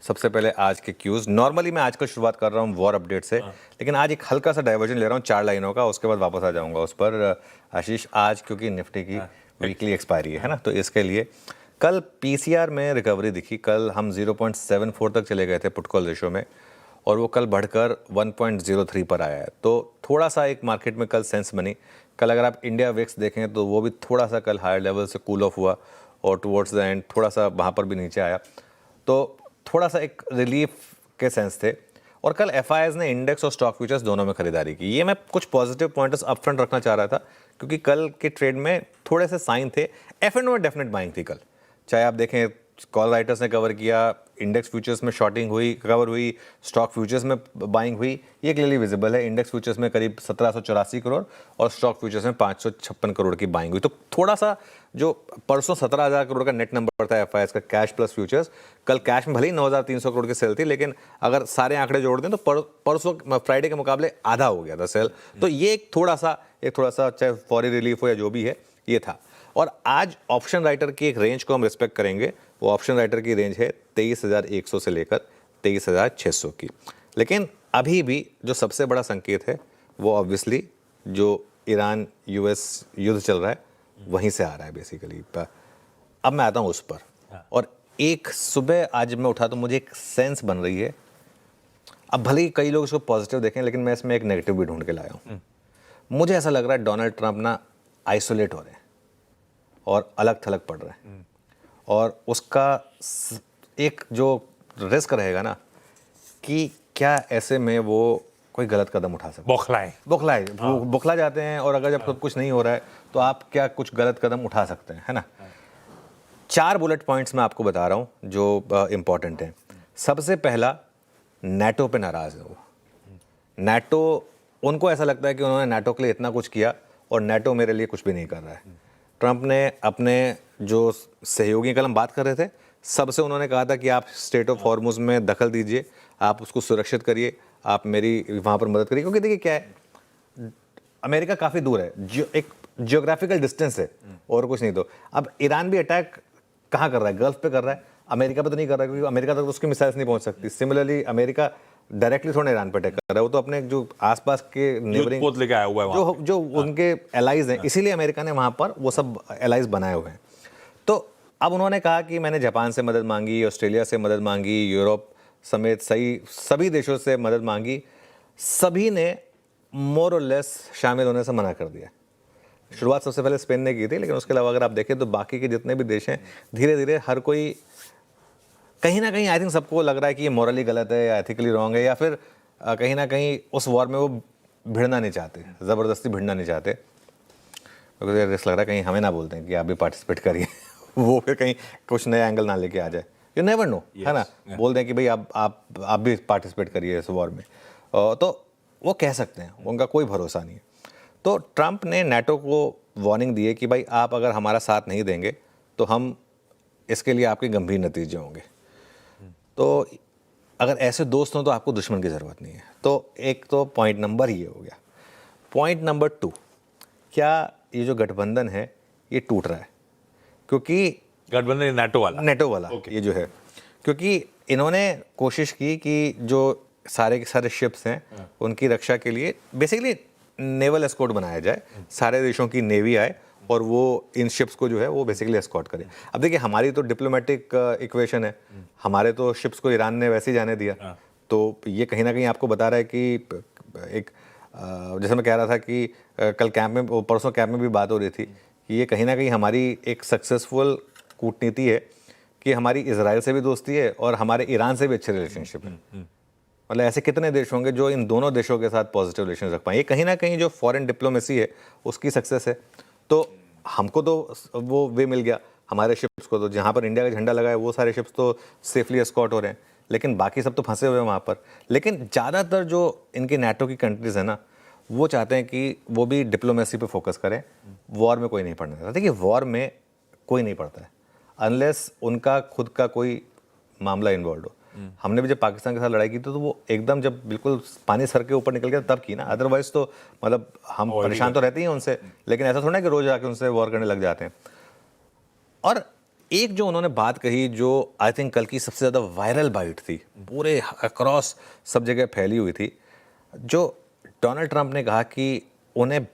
सबसे पहले आज के क्यूज। नॉर्मली मैं आज का शुरुआत कर रहा हूँ वॉर अपडेट से, लेकिन आज एक हल्का सा डाइवर्जन ले रहा हूँ 4 लाइनों का, उसके बाद वापस आ जाऊंगा उस पर। आशीष, आज क्योंकि निफ्टी की वीकली एक्सपायरी है ना, तो इसके लिए कल पीसीआर में रिकवरी दिखी। कल हम 0.74 तक चले गए थे पुट कॉल रेशो में, और वो कल बढ़कर 1.03 पर आया है। तो थोड़ा सा एक मार्केट में कल सेंस बनी। कल अगर आप इंडिया विक्स देखें तो वो भी थोड़ा सा कल हायर लेवल से कूल ऑफ हुआ और टुवर्ड्स द एंड थोड़ा सा वहाँ पर भी नीचे आया, तो थोड़ा सा एक रिलीफ के सेंस थे। और कल एफआईआईज ने इंडेक्स और स्टॉक फ्यूचर्स दोनों में खरीदारी की। ये मैं कुछ पॉजिटिव पॉइंटर्स अपफ्रंट रखना चाह रहा था, क्योंकि कल के ट्रेड में थोड़े से साइन थे। एफ&ओ में डेफिनेट बाइंग थी कल, चाहे आप देखें कॉल राइटर्स ने कवर किया, इंडेक्स फ्यूचर्स में शॉर्टिंग हुई, कवर हुई, स्टॉक फ्यूचर्स में बाइंग हुई, ये क्लियरली विजिबल है। इंडेक्स फ्यूचर्स में करीब 1784 करोड़ और स्टॉक फ्यूचर्स में 556 करोड़ की बाइंग हुई। तो थोड़ा सा जो परसों 17,000 करोड़ का नेट नंबर था एफआईआईज का कैश प्लस फ्यूचर्स, कल कैश में भले ही 9,300 करोड़ की सेल थी, लेकिन अगर सारे आंकड़े जोड़ दें तो परसों फ्राइडे के मुकाबले आधा हो गया था सेल। तो ये एक थोड़ा सा चाहे फौरी रिलीफ हो या जो भी है, ये था। और आज ऑप्शन राइटर की एक रेंज को हम रिस्पेक्ट करेंगे। वो ऑप्शन राइटर की रेंज है 23,100 से लेकर 23,600 की। लेकिन अभी भी जो सबसे बड़ा संकेत है वो ऑब्वियसली जो ईरान यूएस युद्ध चल रहा है वहीं से आ रहा है बेसिकली। अब मैं आता हूँ उस पर। और एक सुबह आज मैं उठा तो मुझे एक सेंस बन रही है, अब भले ही कई लोग इसको पॉजिटिव देखें, लेकिन मैं इसमें एक नेगेटिव भी ढूंढ के लाया हूँ। मुझे ऐसा लग रहा है डोनाल्ड ट्रंप ना आइसोलेट हो रहे हैं और अलग थलग पड़ रहे हैं, और उसका एक जो रिस्क रहेगा ना कि क्या ऐसे में वो कोई गलत कदम उठा सकते, बौखला जाते हैं। और अगर जब सब कुछ नहीं हो रहा है तो आप क्या कुछ गलत कदम उठा सकते हैं, है ना। 4 बुलेट पॉइंट्स मैं आपको बता रहा हूं जो इंपॉर्टेंट हैं। सबसे पहला, नाटो पे नाराज है वो। नाटो, उनको ऐसा लगता है कि उन्होंने नाटो के लिए इतना कुछ किया और नाटो मेरे लिए कुछ भी नहीं कर रहा है। ट्रंप ने अपने जो सहयोगी, कल हम बात कर रहे थे, सबसे उन्होंने कहा था कि आप स्टेट ऑफ हॉर्मुज में दखल दीजिए, आप उसको सुरक्षित करिए, आप मेरी वहाँ पर मदद करिए। क्योंकि देखिए क्या है, अमेरिका काफ़ी दूर है, एक जियोग्राफिकल डिस्टेंस है और कुछ नहीं। तो अब ईरान भी अटैक कहाँ कर रहा है, गल्फ पे कर रहा है, अमेरिका पे तो नहीं कर रहा है, क्योंकि अमेरिका तक तो उसकी मिसाइल्स नहीं पहुँच सकती। सिमिलरली अमेरिका डायरेक्टली थोड़ा ईरान पर अटैक कर रहा है, वो तो अपने जो आसपास के नेबरिंग लेके आया हुआ है जो उनके एलाइज हैं, इसीलिए अमेरिका ने वहाँ पर वो सब एलाइज बनाए हुए हैं। तो अब उन्होंने कहा कि मैंने जापान से मदद मांगी, ऑस्ट्रेलिया से मदद मांगी, यूरोप समेत सभी देशों से मदद मांगी, सभी ने मोर और लेस शामिल होने से मना कर दिया। शुरुआत सबसे पहले स्पेन ने की थी, लेकिन उसके अलावा अगर आप देखें तो बाकी के जितने भी देश हैं, धीरे धीरे हर कोई कहीं ना कहीं, आई थिंक सबको लग रहा है कि ये मॉरली गलत है या एथिकली रॉन्ग है, या फिर कहीं ना कहीं उस वॉर में वो भिड़ना नहीं चाहते, ज़बरदस्ती भिड़ना नहीं चाहते। क्योंकि रिस्क लग रहा है कहीं हमें ना बोलते हैं कि आप भी पार्टिसिपेट करिए वो फिर कहीं कुछ नया एंगल ना लेके आ जाए, यू नेवर नो, है ना। बोल दें कि भाई आप भी पार्टिसिपेट करिए इस वॉर में, तो वो कह सकते हैं, उनका कोई भरोसा नहीं है। तो ट्रंप ने नाटो को वार्निंग दी है कि भाई आप अगर हमारा साथ नहीं देंगे तो हम इसके लिए आपके गंभीर नतीजे होंगे। तो अगर ऐसे दोस्त हों तो आपको दुश्मन की ज़रूरत नहीं है। तो एक तो पॉइंट नंबर ये हो गया। पॉइंट नंबर 2, क्या ये जो गठबंधन है ये टूट रहा है? क्योंकि गठबंधन नाटो वाला ये जो है, क्योंकि इन्होंने कोशिश की कि जो सारे के सारे शिप्स हैं उनकी रक्षा के लिए बेसिकली नेवल एस्कॉर्ट बनाया जाए, सारे देशों की नेवी आए और वो इन शिप्स को जो है वो बेसिकली एस्कॉर्ट करे। अब देखिए हमारी तो डिप्लोमेटिक इक्वेशन है, हमारे तो शिप्स को ईरान ने वैसे ही जाने दिया, तो ये कहीं ना कहीं आपको बता रहा है कि एक जैसे मैं कह रहा था कि कल कैंप में, परसों कैंप में भी बात हो रही थी कि ये कहीं ना कहीं हमारी एक सक्सेसफुल कूटनीति है कि हमारी इजराइल से भी दोस्ती है और हमारे ईरान से भी अच्छे रिलेशनशिप है। मतलब ऐसे कितने देश होंगे जो इन दोनों देशों के साथ पॉजिटिव रिलेशन रख पाए। ये कहीं ना कहीं जो फॉरेन डिप्लोमेसी है उसकी सक्सेस है। तो हमको तो वो वे मिल गया, हमारे शिप्स को तो जहाँ पर इंडिया का झंडा लगा है वो सारे शिप्स तो सेफली एस्कॉर्ट हो रहे हैं, लेकिन बाकी सब तो फंसे हुए हैं वहाँ पर। लेकिन ज़्यादातर जो इनकी नाटो की कंट्रीज़ है ना, वो चाहते हैं कि वो भी डिप्लोमेसी पे फोकस करें, वॉर में कोई नहीं पड़ना चाहता। देखिए वॉर में कोई नहीं पड़ता है अनलेस उनका खुद का कोई मामला इन्वॉल्व हो। हमने भी जब पाकिस्तान के साथ लड़ाई की थी तो वो एकदम जब बिल्कुल पानी सर के ऊपर निकल गया तब की ना, अदरवाइज तो मतलब हम परेशान तो रहते ही हैं उनसे, लेकिन ऐसा थोड़ा है कि रोज आके उनसे वॉर करने लग जाते हैं। और एक जो उन्होंने बात कही जो आई थिंक कल की सबसे ज़्यादा वायरल बाइट थी, पूरे अक्रॉस सब जगह फैली हुई थी, जो डोनाल्ड ट्रंप ने कहा कि उन्हें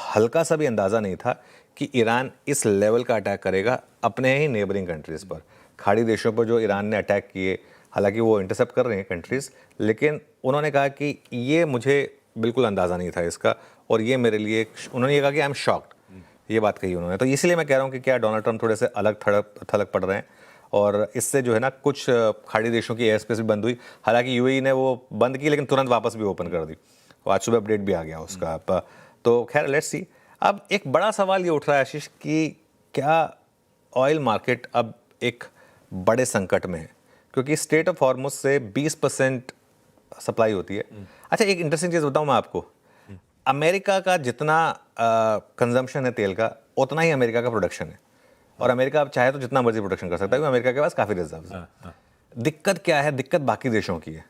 हल्का सा भी अंदाज़ा नहीं था कि ईरान इस लेवल का अटैक करेगा अपने ही नेबरिंग कंट्रीज़ पर, खाड़ी देशों पर जो ईरान ने अटैक किए। हालांकि वो इंटरसेप्ट कर रहे हैं कंट्रीज़, लेकिन उन्होंने कहा कि ये मुझे बिल्कुल अंदाज़ा नहीं था इसका, और ये मेरे लिए, उन्होंने ये कहा कि आई एम शॉक्ड, ये बात कही उन्होंने। तो इसलिए मैं कह रहा हूँ कि क्या डोनाल्ड ट्रंप थोड़े से अलग थलग पड़ रहे हैं, और इससे जो है ना कुछ खाड़ी देशों की एयर स्पेस भी बंद हुई। हालांकि यूएई ने वो बंद की, लेकिन तुरंत वापस भी ओपन कर दी, और आज सुबह अपडेट भी आ गया उसका। तो खैर लेट्स सी। अब एक बड़ा सवाल ये उठ रहा है आशीष कि क्या ऑयल मार्केट अब एक बड़े संकट में है, क्योंकि स्टेट ऑफ हॉर्मुज से 20% सप्लाई होती है। अच्छा, एक इंटरेस्टिंग चीज़ बताऊँ मैं आपको, अमेरिका का जितना कंजम्पशन है तेल का, उतना ही अमेरिका का प्रोडक्शन है, और अमेरिका अब चाहे तो जितना मर्जी प्रोडक्शन कर सकता है, क्योंकि अमेरिका के पास काफ़ी रिजर्व्स हैं। दिक्कत क्या है? दिक्कत बाकी देशों की है,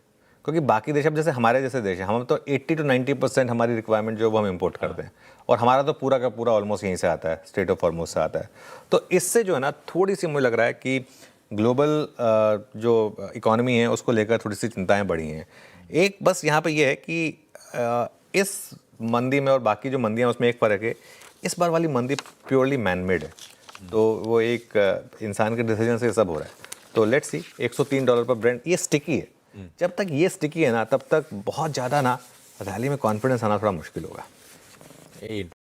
क्योंकि बाकी देश, अब जैसे हमारे जैसे देश है, हम तो 80 to 90% हमारी रिक्वायरमेंट जो वो हम इंपोर्ट करते हैं, और हमारा तो पूरा का पूरा ऑलमोस्ट यहीं से आता है, स्टेट ऑफ हॉर्मुज से आता है। तो इससे जो है ना थोड़ी सी मुझे लग रहा है कि ग्लोबल जो इकोनॉमी है उसको लेकर थोड़ी सी चिंताएं बढ़ी हैं। एक बस यहाँ पे ये है कि इस मंदी में और बाकी जो मंदियाँ उसमें एक फ़र्क है, इस बार वाली मंदी प्योरली मैन मेड है, तो वो एक इंसान के डिसीजन से सब हो रहा है। तो लेट्स सी, $103 पर ब्रेंट, ये स्टिकी है। जब तक ये स्टिकी है ना, तब तक बहुत ज़्यादा ना रैली में कॉन्फिडेंस आना थोड़ा मुश्किल होगा।